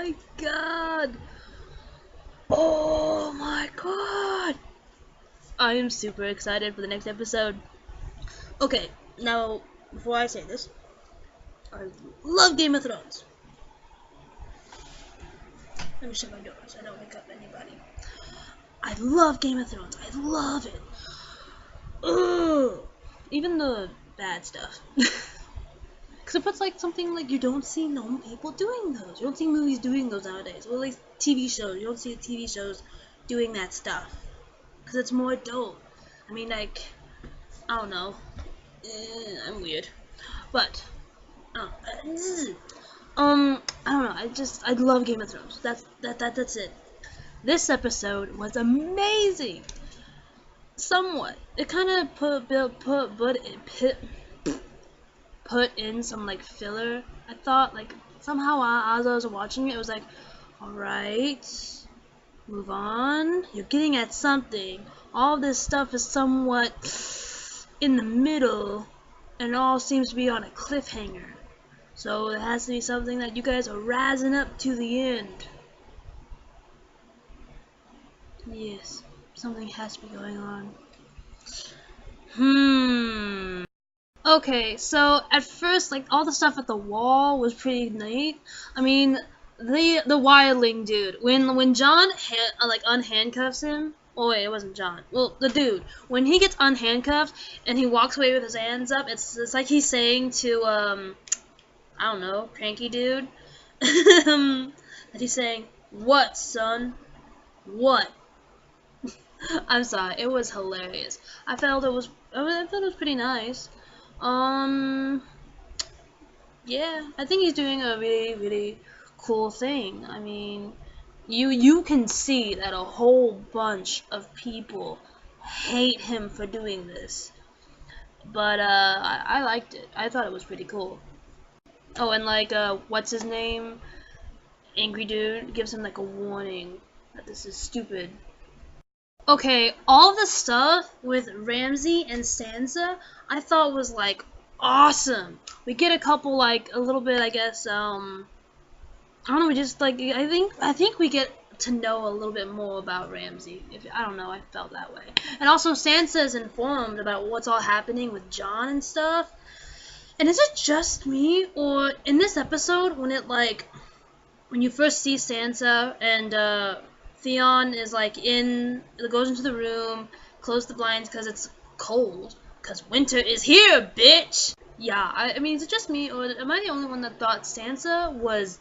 my god! Oh my god! I am super excited for the next episode. Okay, now, before I say this, I love Game of Thrones. Let me shut my door so I don't wake up anybody. I love Game of Thrones. I love it. Ugh. Even the bad stuff. Because it puts like something like you don't see normal people doing those. You don't see movies doing those nowadays. Or at least TV shows. You don't see TV shows doing that stuff. Because it's more adult. I mean, like, I don't know. I'm weird. But, I don't know. I love Game of Thrones. That's it. This episode was amazing. Somewhat. It kind of put in some like filler. I thought like somehow as I was watching it, it was like, all right, move on. You're getting at something. All this stuff is somewhat in the middle, and it all seems to be on a cliffhanger. So it has to be something that you guys are razzing up to the end. Yes, something has to be going on. Okay, so at first, like all the stuff at the wall was pretty neat. I mean, the wildling dude. When John unhandcuffs him. Oh wait, it wasn't John. Well, the dude. When he gets unhandcuffed and he walks away with his hands up, it's like he's saying to I don't know, cranky dude. That he's saying, "What, son? What?" I'm sorry, it was hilarious. I thought it was pretty nice. Yeah, I think he's doing a really, really cool thing. I mean, you can see that a whole bunch of people hate him for doing this. But I liked it. I thought it was pretty cool. Oh, and like what's his name? Angry dude gives him like a warning that this is stupid. Okay, all the stuff with Ramsay and Sansa, I thought was like awesome. We get a couple like a little bit, I guess. I don't know. We just like I think we get to know a little bit more about Ramsay. I don't know, I felt that way. And also Sansa is informed about what's all happening with Jon and stuff. And is it just me, or in this episode when you first see Sansa and Theon is like goes into the room, close the blinds because it's cold, because winter is here, bitch! Yeah, I mean, is it just me, or am I the only one that thought Sansa was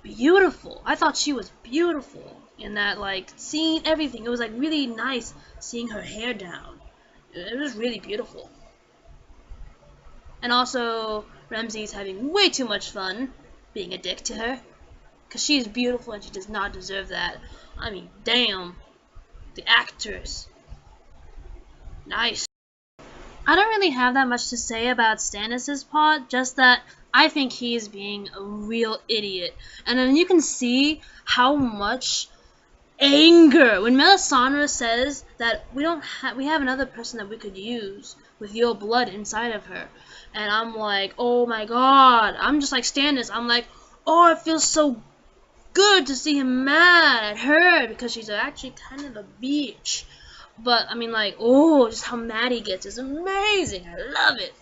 beautiful? I thought she was beautiful in that, like, seeing everything. It was, like, really nice seeing her hair down. It was really beautiful. And also, Ramsay's having way too much fun being a dick to her, because she is beautiful and she does not deserve that. I mean, damn. The actress. Nice. I don't really have that much to say about Stannis' part, just that I think he's being a real idiot. And then you can see how much anger when Melisandre says that we have another person that we could use with your blood inside of her. And I'm like, oh my god. I'm just like Stannis. I'm like, oh, it feels so good to see him mad at her because she's actually kind of a bitch. But I mean, like, oh, just how mad he gets is amazing. I love it.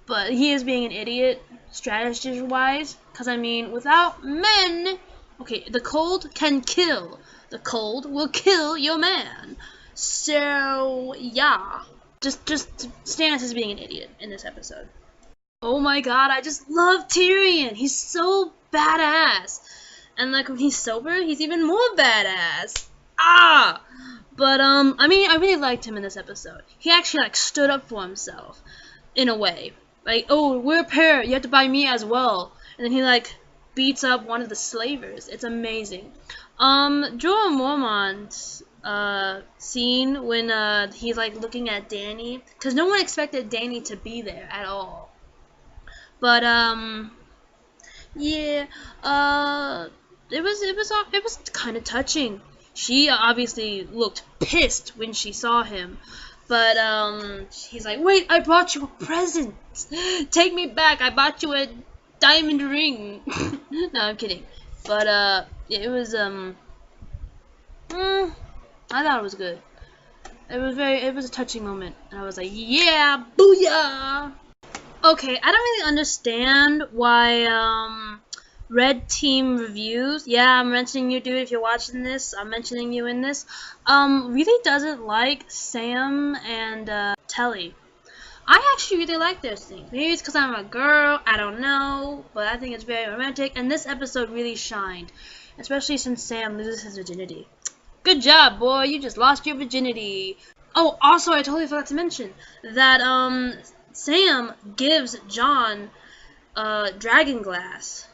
But he is being an idiot, strategy-wise, because I mean, without men, okay, the cold can kill. The cold will kill your man. So yeah, just Stannis is being an idiot in this episode. Oh my god, I just love Tyrion. He's so badass. And like when he's sober, he's even more badass. But I mean, I really liked him in this episode. He actually like stood up for himself in a way. Like, oh, we're a pair. You have to buy me as well. And then he like beats up one of the slavers. It's amazing. Jorah Mormont's scene when he's like looking at Dany, because no one expected Dany to be there at all. But yeah, it was kind of touching. She obviously looked pissed when she saw him, but he's like, wait, I brought you a present. Take me back. I bought you a diamond ring. No, I'm kidding. But it was I thought it was good. It was a touching moment, and I was like, yeah, booyah. Okay, I don't really understand why red team reviews. Yeah, I'm mentioning you, dude. If you're watching this, I'm mentioning you in this. Really doesn't like Sam and Telly. I actually really like their scene. Maybe it's because I'm a girl, I don't know, but I think it's very romantic, and this episode really shined, especially since Sam loses his virginity. Good job, boy, you just lost your virginity. Oh, also, I totally forgot to mention that, Sam gives John, dragon glass.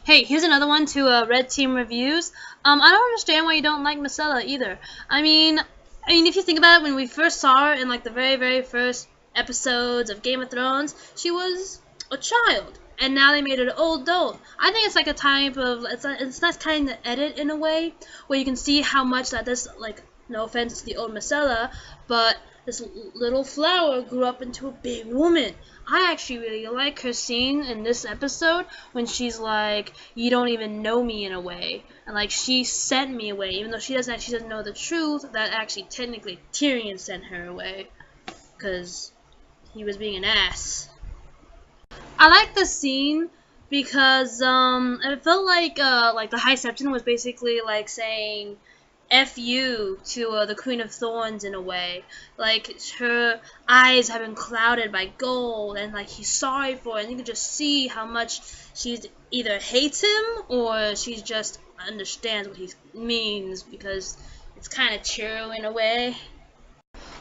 Hey, here's another one to Red Team Reviews. I don't understand why you don't like Marcella either. I mean, if you think about it, when we first saw her in like the very, very first episodes of Game of Thrones, she was a child, and now they made her an old adult. I think it's like a type of it's nice kind of edit in a way where you can see how much that this, like, no offense to the old Marcella, but this little flower grew up into a big woman. I actually really like her scene in this episode when she's like, "You don't even know me," in a way, and like she sent me away, even though she doesn't know the truth. That actually technically Tyrion sent her away, because he was being an ass. I like the scene because it felt like the High Septon was basically like saying F you to the Queen of Thorns in a way. Like, her eyes have been clouded by gold, and like he's sorry for it, and you can just see how much she either hates him or she just understands what he means, because it's kind of true in a way.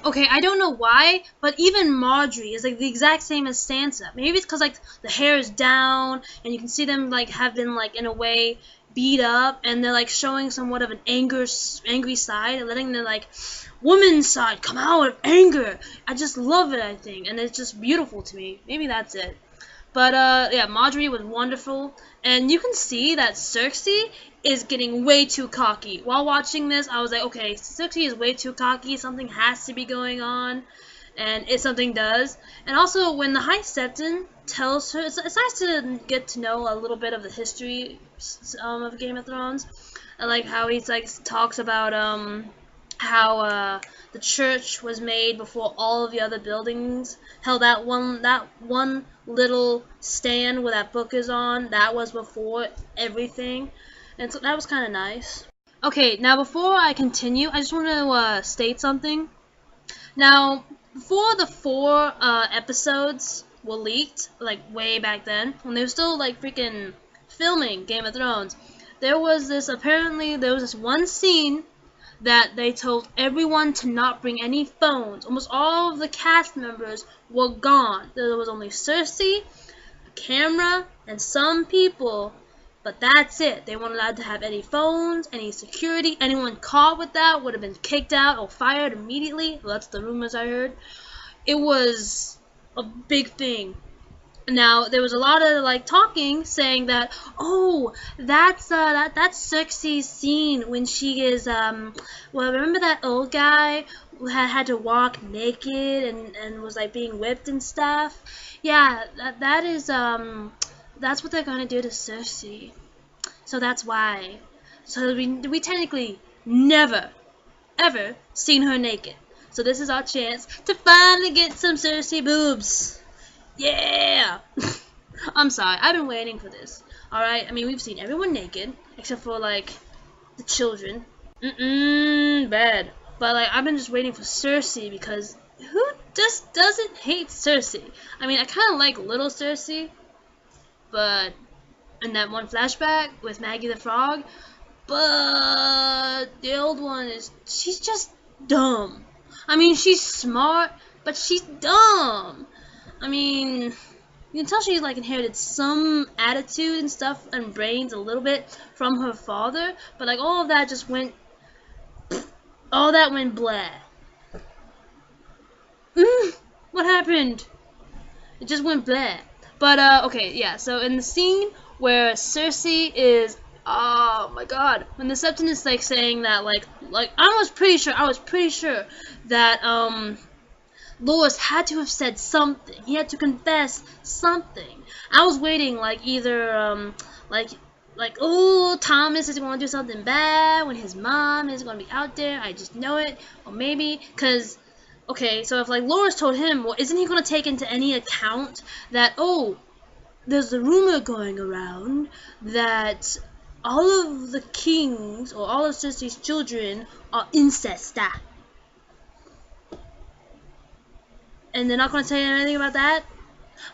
Okay, I don't know why, but even Marjorie is like the exact same as Sansa. Maybe it's because like the hair is down, and you can see them like have been like in a way beat up, and they're like showing somewhat of an angry side, and letting the like woman's side come out of anger. I just love it, I think, and it's just beautiful to me. Maybe that's it. But yeah, Marjorie was wonderful, and you can see that Cersei is getting way too cocky. While watching this, I was like, okay, Cersei is way too cocky. Something has to be going on, and something does. And also, when the High Septon tells her, it's nice to get to know a little bit of the history of Game of Thrones. I like how he like talks about how the church was made before all of the other buildings. Hell, that one little stand where that book is on, that was before everything, and so that was kind of nice. Okay, now before I continue, I just want to state something. Now, before the 4 episodes were leaked, like way back then, when they were still like freaking filming Game of Thrones, there was this one scene that they told everyone to not bring any phones. Almost all of the cast members were gone. There was only Cersei, a camera, and some people, but that's it. They weren't allowed to have any phones, any security. Anyone caught with that would have been kicked out or fired immediately. Well, that's the rumors I heard. It was a big thing. Now, there was a lot of like talking saying that, oh, that's Cersei's scene when she is well, remember that old guy who had to walk naked and was like being whipped and stuff? Yeah, that is that's what they're gonna do to Cersei. So that's why. So we technically never ever seen her naked. So this is our chance to finally get some Cersei boobs. Yeah! I'm sorry, I've been waiting for this. Alright, I mean, we've seen everyone naked, except for, like, the children. Bad. But, like, I've been just waiting for Cersei, because who just doesn't hate Cersei? I mean, I kind of like little Cersei, but in that one flashback with Maggie the Frog, but the old one she's just dumb. I mean, she's smart, but she's dumb. I mean, you can tell she like inherited some attitude and stuff and brains a little bit from her father, but like all that went blah. What happened? It just went blah. But okay, yeah. So in the scene where Cersei is, oh my God, when the Septon is like saying that, like I was pretty sure that Loras had to have said something. He had to confess something. I was waiting like either like like, oh, Thomas is going to do something bad when his mom is going to be out there. I just know it. Or maybe, because, okay, so if, like, Loris told him, well, isn't he going to take into any account that, oh, there's a rumor going around that all of the kings or all of Cersei's children are incest. And they're not going to say anything about that?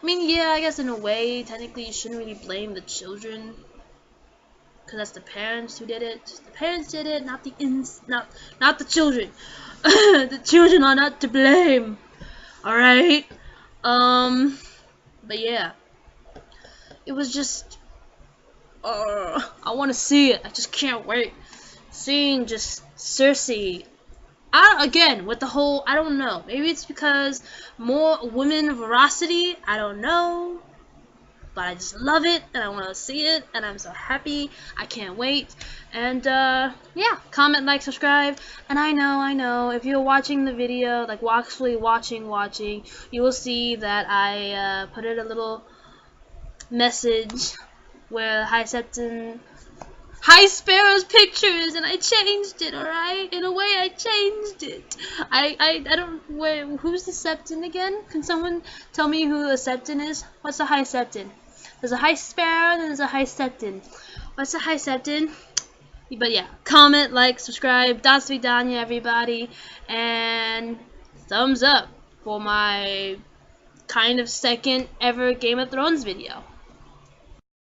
I mean, yeah, I guess in a way, technically you shouldn't really blame the children. Because that's the parents who did it. The parents did it, not the children. The children are not to blame. Alright? But yeah. It was just... I want to see it. I just can't wait. Seeing just Cersei... again, with the whole... I don't know. Maybe it's because more women veracity. I don't know. But I just love it, and I want to see it, and I'm so happy. I can't wait. And, yeah, comment, like, subscribe. And I know, if you're watching the video, like, actually watching, you will see that I, put in a little message where High Sparrow's pictures, and I changed it, alright? In a way, I changed it. I don't, who's the Septon again? Can someone tell me who the Septon is? What's the High Septon? There's a High Sparrow, and there's a High Septon. What's the High Septon? But yeah, comment, like, subscribe. Das Vidania, everybody. And thumbs up for my kind of second ever Game of Thrones video.